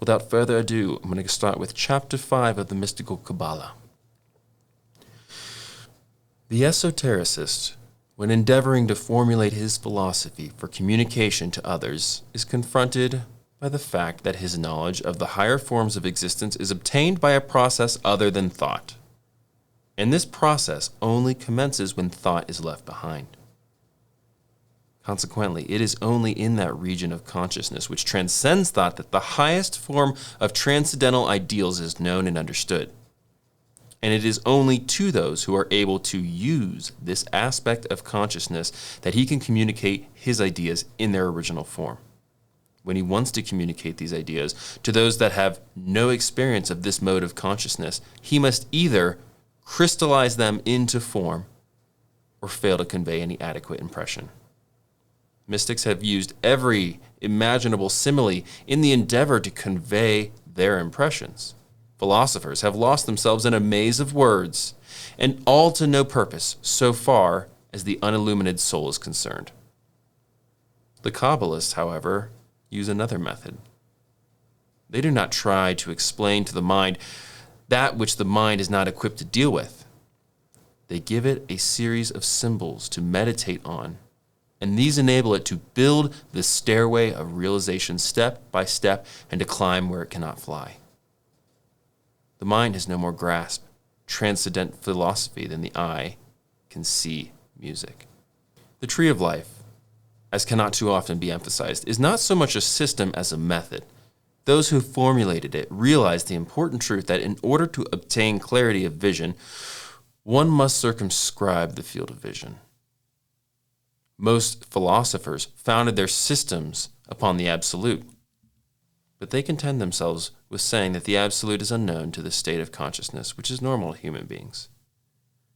without further ado, I'm going to start with Chapter 5 of the Mystical Kabbalah. The esotericist, when endeavoring to formulate his philosophy for communication to others, is confronted by the fact that his knowledge of the higher forms of existence is obtained by a process other than thought. And this process only commences when thought is left behind. Consequently, it is only in that region of consciousness which transcends thought that the highest form of transcendental ideals is known and understood. And it is only to those who are able to use this aspect of consciousness that he can communicate his ideas in their original form. When he wants to communicate these ideas to those that have no experience of this mode of consciousness, he must either crystallize them into form or fail to convey any adequate impression. Mystics have used every imaginable simile in the endeavor to convey their impressions. Philosophers have lost themselves in a maze of words, and all to no purpose so far as the unilluminated soul is concerned. The Kabbalists, however, use another method. They do not try to explain to the mind that which the mind is not equipped to deal with. They give it a series of symbols to meditate on, and these enable it to build the stairway of realization step by step and to climb where it cannot fly. The mind has no more grasp, transcendent philosophy than the eye can see music. The tree of life, as cannot too often be emphasized, is not so much a system as a method. Those who formulated it realized the important truth that in order to obtain clarity of vision, one must circumscribe the field of vision. Most philosophers founded their systems upon the absolute, but they content themselves with saying that the absolute is unknown to the state of consciousness which is normal to human beings.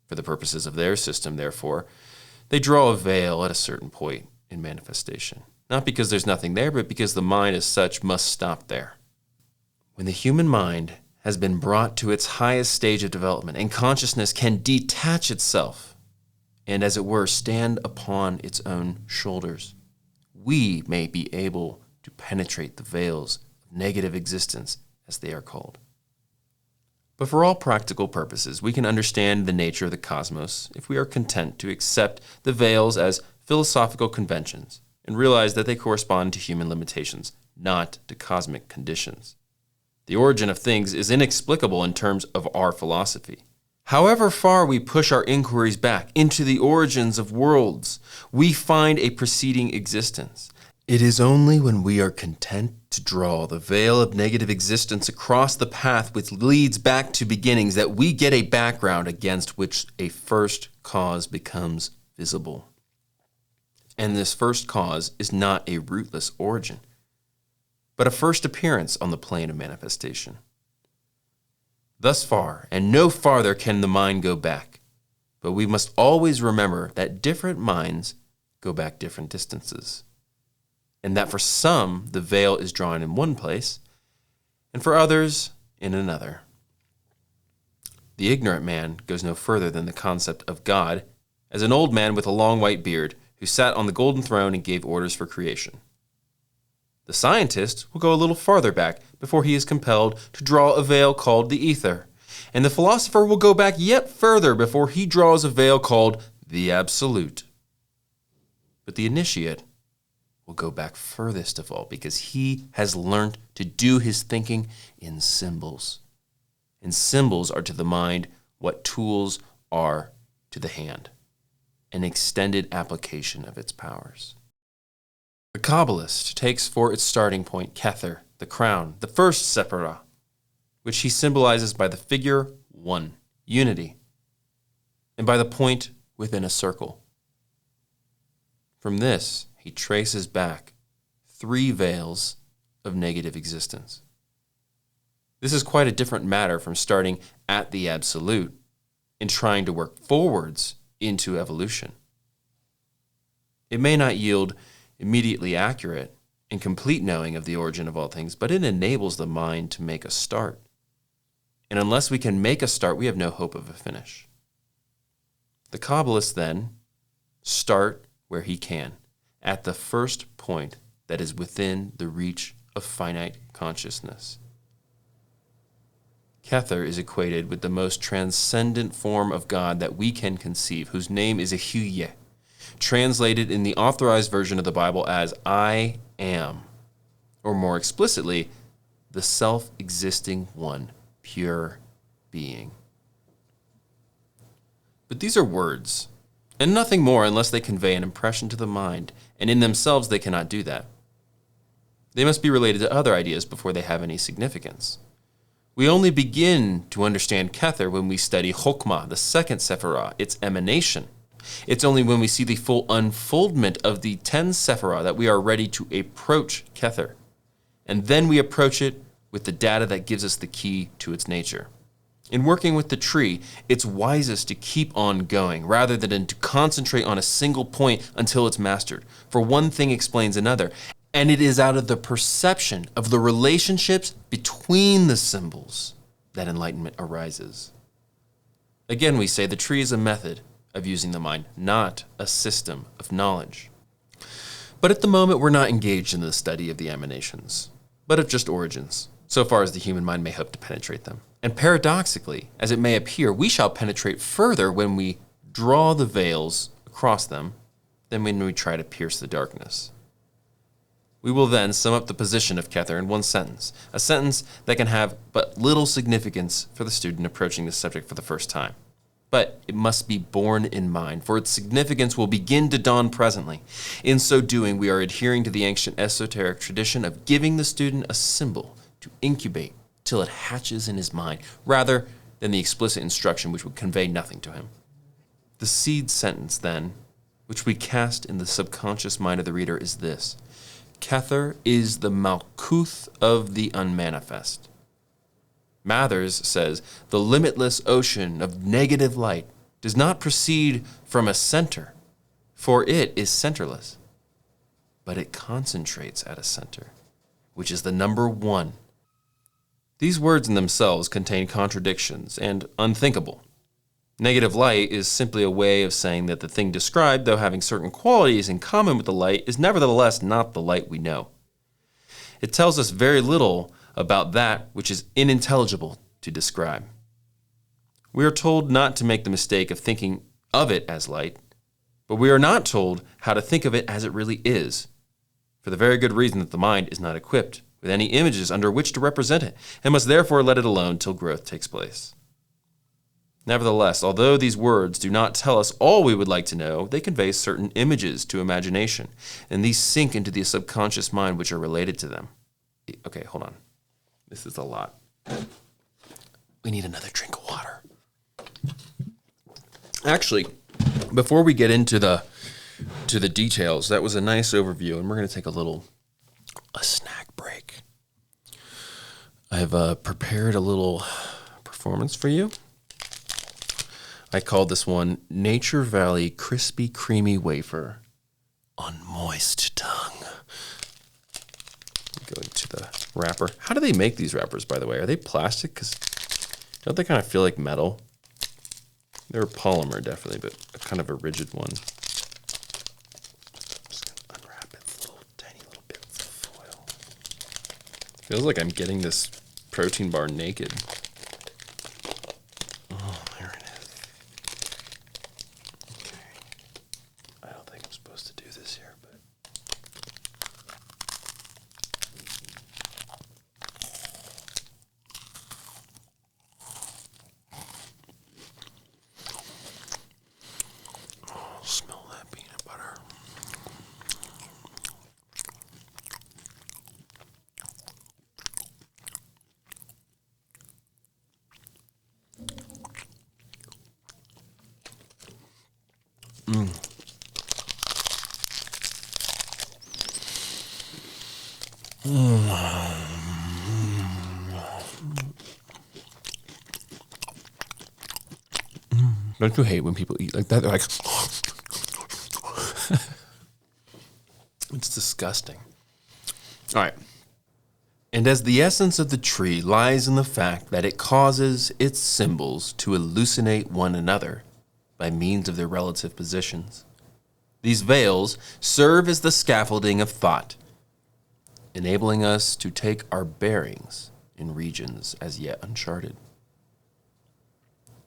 For the purposes of their system, therefore, they draw a veil at a certain point in manifestation. Not because there's nothing there, but because the mind as such must stop there. When the human mind has been brought to its highest stage of development and consciousness can detach itself and, as it were, stand upon its own shoulders, we may be able to penetrate the veils of negative existence, as they are called. But for all practical purposes, we can understand the nature of the cosmos if we are content to accept the veils as philosophical conventions and realize that they correspond to human limitations, not to cosmic conditions. The origin of things is inexplicable in terms of our philosophy. However far we push our inquiries back into the origins of worlds, we find a preceding existence. It is only when we are content to draw the veil of negative existence across the path which leads back to beginnings that we get a background against which a first cause becomes visible. And this first cause is not a rootless origin, but a first appearance on the plane of manifestation. Thus far, and no farther can the mind go back, but we must always remember that different minds go back different distances, and that for some the veil is drawn in one place, and for others in another. The ignorant man goes no further than the concept of God as an old man with a long white beard who sat on the golden throne and gave orders for creation. The scientist will go a little farther back before he is compelled to draw a veil called the ether, and the philosopher will go back yet further before he draws a veil called the absolute. But the initiate will go back furthest of all because he has learnt to do his thinking in symbols. And symbols are to the mind what tools are to the hand, an extended application of its powers. The Kabbalist takes for its starting point Kether, the crown, the first sephirah, which he symbolizes by the figure 1, unity, and by the point within a circle. From this, he traces back 3 veils of negative existence. This is quite a different matter from starting at the absolute and trying to work forwards into evolution. It may not yield immediately accurate and complete knowing of the origin of all things, but it enables the mind to make a start. And unless we can make a start, we have no hope of a finish. The Kabbalists then start where he can, at the first point that is within the reach of of finite consciousness. Kether is equated with the most transcendent form of God that we can conceive, whose name is herein, translated in the authorized version of the Bible as I am, or more explicitly, the self-existing one, pure being. But these are words, and nothing more unless they convey an impression to the mind, and in themselves they cannot do that. They must be related to other ideas before they have any significance. We only begin to understand Kether when we study Chokmah, the second Sephirah, its emanation. It's only when we see the full unfoldment of the 10 Sephirah that we are ready to approach Kether. And then we approach it with the data that gives us the key to its nature. In working with the tree, it's wisest to keep on going rather than to concentrate on a single point until it's mastered. For one thing explains another. And it is out of the perception of the relationships between the symbols that enlightenment arises. Again, we say the tree is a method of using the mind, not a system of knowledge. But at the moment, we're not engaged in the study of the emanations, but of just origins, so far as the human mind may hope to penetrate them. And paradoxically, as it may appear, we shall penetrate further when we draw the veils across them than when we try to pierce the darkness. We will then sum up the position of Kether in one sentence, a sentence that can have but little significance for the student approaching this subject for the first time. But it must be borne in mind, for its significance will begin to dawn presently. In so doing, we are adhering to the ancient esoteric tradition of giving the student a symbol to incubate till it hatches in his mind, rather than the explicit instruction which would convey nothing to him. The seed sentence, then, which we cast in the subconscious mind of the reader is this: Kether is the Malkuth of the unmanifest. Mathers says, the limitless ocean of negative light does not proceed from a center, for it is centerless, but it concentrates at a center, which is the number one. These words in themselves contain contradictions and unthinkable. Negative light is simply a way of saying that the thing described, though having certain qualities in common with the light, is nevertheless not the light we know. It tells us very little about that which is unintelligible to describe. We are told not to make the mistake of thinking of it as light, but we are not told how to think of it as it really is, for the very good reason that the mind is not equipped with any images under which to represent it, and must therefore let it alone till growth takes place. Nevertheless, although these words do not tell us all we would like to know, they convey certain images to imagination, and these sink into the subconscious mind which are related to them. Okay, hold on. This is a lot. We need another drink of water. Actually, before we get into the details, that was a nice overview, and we're going to take a snack break. I've prepared a little performance for you. I called this one Nature Valley Crispy Creamy Wafer on Moist Tongue. Going to the wrapper. How do they make these wrappers, by the way? Are they plastic? Because don't they kind of feel like metal? They're polymer, definitely, but a kind of a rigid one. Just going to unwrap its tiny little bits of foil. Feels like I'm getting this protein bar naked. Oh, there it is. Okay. I don't think I'm supposed to do this here, but... Oh, smell that peanut butter. Don't you hate when people eat like that? They're like, it's disgusting. All right. And as the essence of the tree lies in the fact that it causes its symbols to hallucinate one another by means of their relative positions, these veils serve as the scaffolding of thought. enabling us to take our bearings in regions as yet uncharted.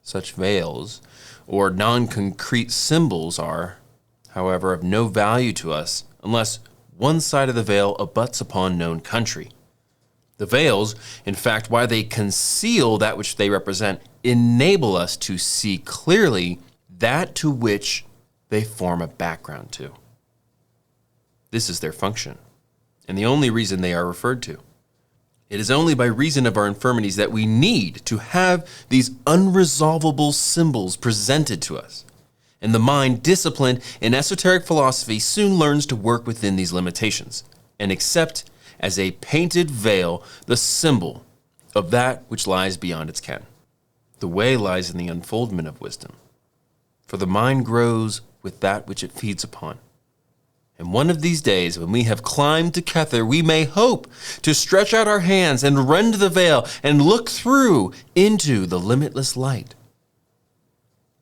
Such veils, or non-concrete symbols, are, however, of no value to us unless one side of the veil abuts upon known country. The veils, in fact, while they conceal that which they represent, enable us to see clearly that to which they form a background to. This is their function, and the only reason they are referred to. It is only by reason of our infirmities that we need to have these unresolvable symbols presented to us. And the mind, disciplined in esoteric philosophy, soon learns to work within these limitations and accept as a painted veil the symbol of that which lies beyond its ken. The way lies in the unfoldment of wisdom, for the mind grows with that which it feeds upon. And one of these days, when we have climbed to Kether, we may hope to stretch out our hands and rend the veil and look through into the limitless light.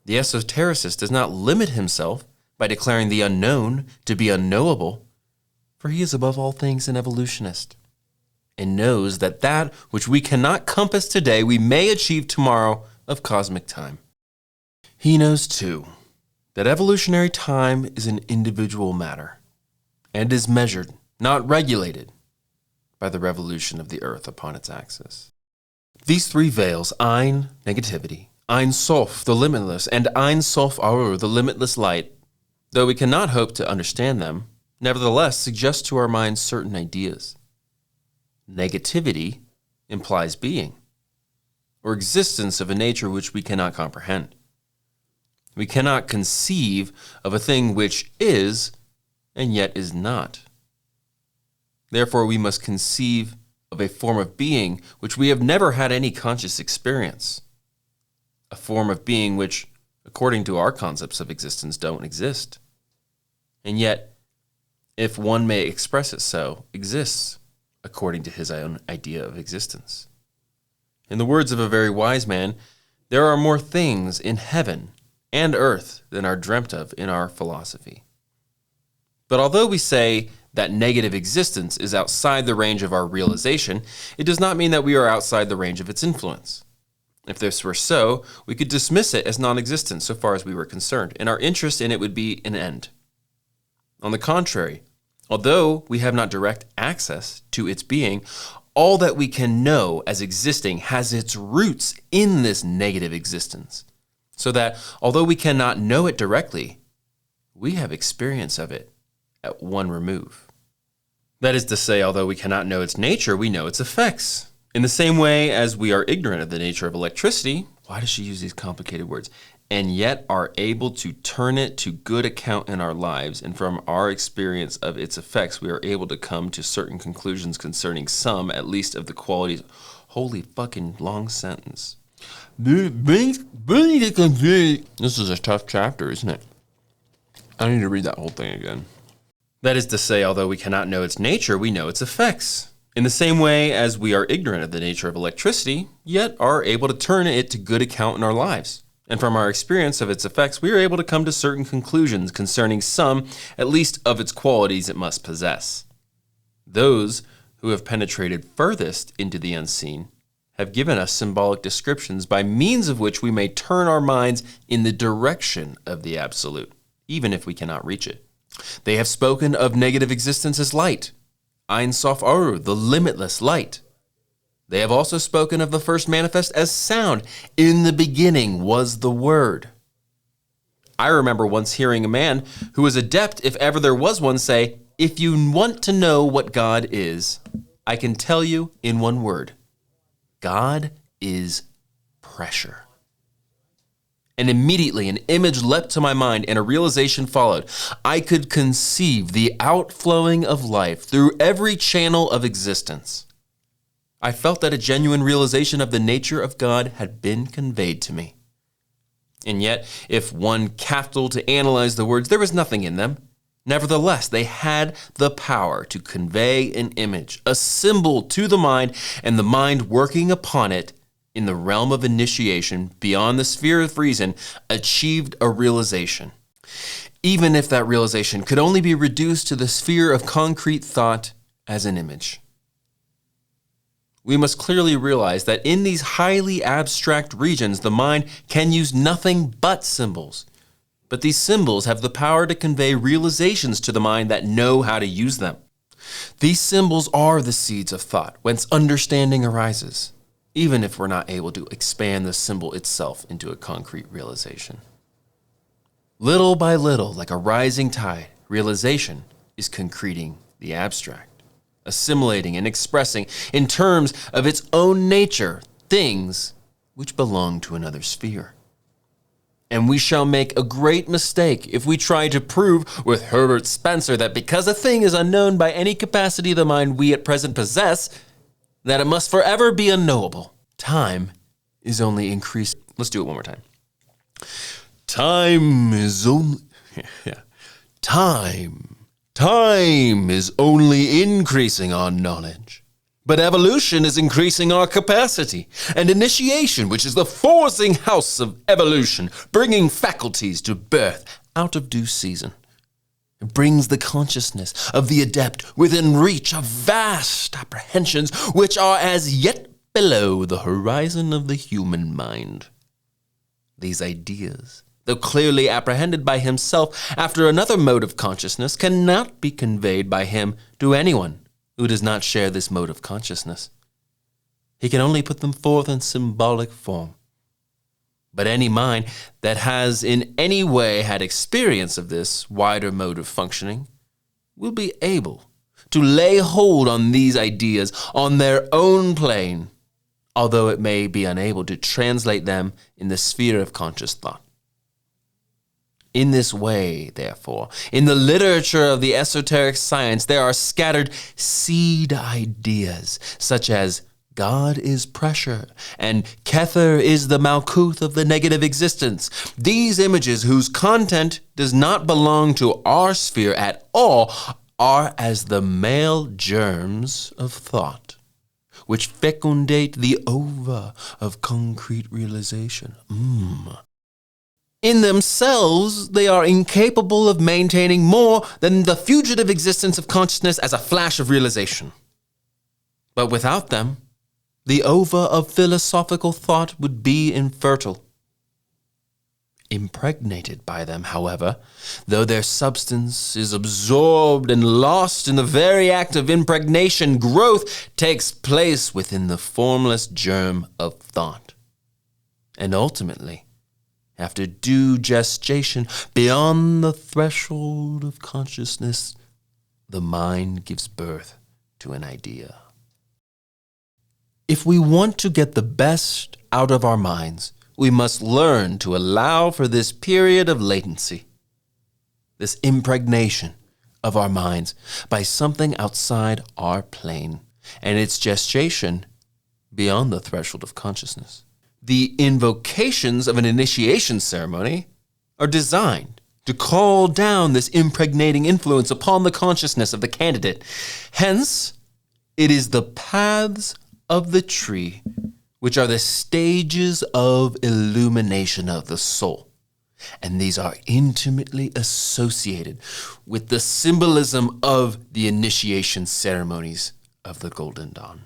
The esotericist does not limit himself by declaring the unknown to be unknowable, for he is above all things an evolutionist, and knows that that which we cannot compass today we may achieve tomorrow of cosmic time. He knows, too, that evolutionary time is an individual matter, and is measured, not regulated, by the revolution of the earth upon its axis. These three veils, Ein, negativity, Ein Sof, the limitless, and Ein Sof Aur, the limitless light, though we cannot hope to understand them, nevertheless suggest to our minds certain ideas. Negativity implies being, or existence of a nature which we cannot comprehend. We cannot conceive of a thing which is, and yet is not. Therefore, we must conceive of a form of being which we have never had any conscious experience, a form of being which, according to our concepts of existence, don't exist, and yet, if one may express it so, exists according to his own idea of existence. In the words of a very wise man, there are more things in heaven and earth than are dreamt of in our philosophy. But although we say that negative existence is outside the range of our realization, it does not mean that we are outside the range of its influence. If this were so, we could dismiss it as non-existent so far as we were concerned, and our interest in it would be an end. On the contrary, although we have not direct access to its being, all that we can know as existing has its roots in this negative existence, so that although we cannot know it directly, we have experience of it at one remove. That is to say, although we cannot know its nature, we know its effects. In the same way as we are ignorant of the nature of electricity, why does she use these complicated words? And yet are able to turn it to good account in our lives, and from our experience of its effects, we are able to come to certain conclusions concerning some, at least, of the qualities. Holy fucking long sentence. This is a tough chapter, isn't it? I need to read that whole thing again. That is to say, although we cannot know its nature, we know its effects. In the same way as we are ignorant of the nature of electricity, yet are able to turn it to good account in our lives. And from our experience of its effects, we are able to come to certain conclusions concerning some, at least, of its qualities it must possess. Those who have penetrated furthest into the unseen have given us symbolic descriptions by means of which we may turn our minds in the direction of the absolute, even if we cannot reach it. They have spoken of negative existence as light, Ein Sof Aur, the limitless light. They have also spoken of the first manifest as sound. In the beginning was the Word. I remember once hearing a man who was adept, if ever there was one, say, "If you want to know what God is, I can tell you in one word. God is pressure." And immediately an image leapt to my mind and a realization followed. I could conceive the outflowing of life through every channel of existence. I felt that a genuine realization of the nature of God had been conveyed to me. And yet, if one capital to analyze the words, there was nothing in them. Nevertheless, they had the power to convey an image, a symbol to the mind, and the mind working upon it in the realm of initiation, beyond the sphere of reason, achieved a realization. Even if that realization could only be reduced to the sphere of concrete thought, as an image. We must clearly realize that in these highly abstract regions, the mind can use nothing but symbols. But these symbols have the power to convey realizations to the mind that know how to use them. These symbols are the seeds of thought, whence understanding arises, even if we're not able to expand the symbol itself into a concrete realization. Little by little, like a rising tide, realization is concreting the abstract, assimilating and expressing in terms of its own nature things which belong to another sphere. And we shall make a great mistake if we try to prove with Herbert Spencer that because a thing is unknown by any capacity of the mind we at present possess, that it must forever be unknowable. Time is only increasing. Let's do it one more time. Time is only increasing our knowledge. But evolution is increasing our capacity, and initiation, which is the forcing house of evolution, bringing faculties to birth out of due season. It brings the consciousness of the adept within reach of vast apprehensions which are as yet below the horizon of the human mind. These ideas, though clearly apprehended by himself after another mode of consciousness, cannot be conveyed by him to anyone who does not share this mode of consciousness. He can only put them forth in symbolic form. But any mind that has in any way had experience of this wider mode of functioning will be able to lay hold on these ideas on their own plane, although it may be unable to translate them in the sphere of conscious thought. In this way, therefore, in the literature of the esoteric science, there are scattered seed ideas, such as God is pressure, and Kether is the Malkuth of the negative existence. These images, whose content does not belong to our sphere at all, are as the male germs of thought, which fecundate the ova of concrete realization. In themselves, they are incapable of maintaining more than the fugitive existence of consciousness as a flash of realization. But without them, the ova of philosophical thought would be infertile. Impregnated by them, however, though their substance is absorbed and lost in the very act of impregnation, growth takes place within the formless germ of thought. And ultimately, after due gestation, beyond the threshold of consciousness, the mind gives birth to an idea. If we want to get the best out of our minds, we must learn to allow for this period of latency, this impregnation of our minds by something outside our plane, and its gestation beyond the threshold of consciousness. The invocations of an initiation ceremony are designed to call down this impregnating influence upon the consciousness of the candidate. Hence, it is the paths of the tree which are the stages of illumination of the soul. And these are intimately associated with the symbolism of the initiation ceremonies of the Golden Dawn.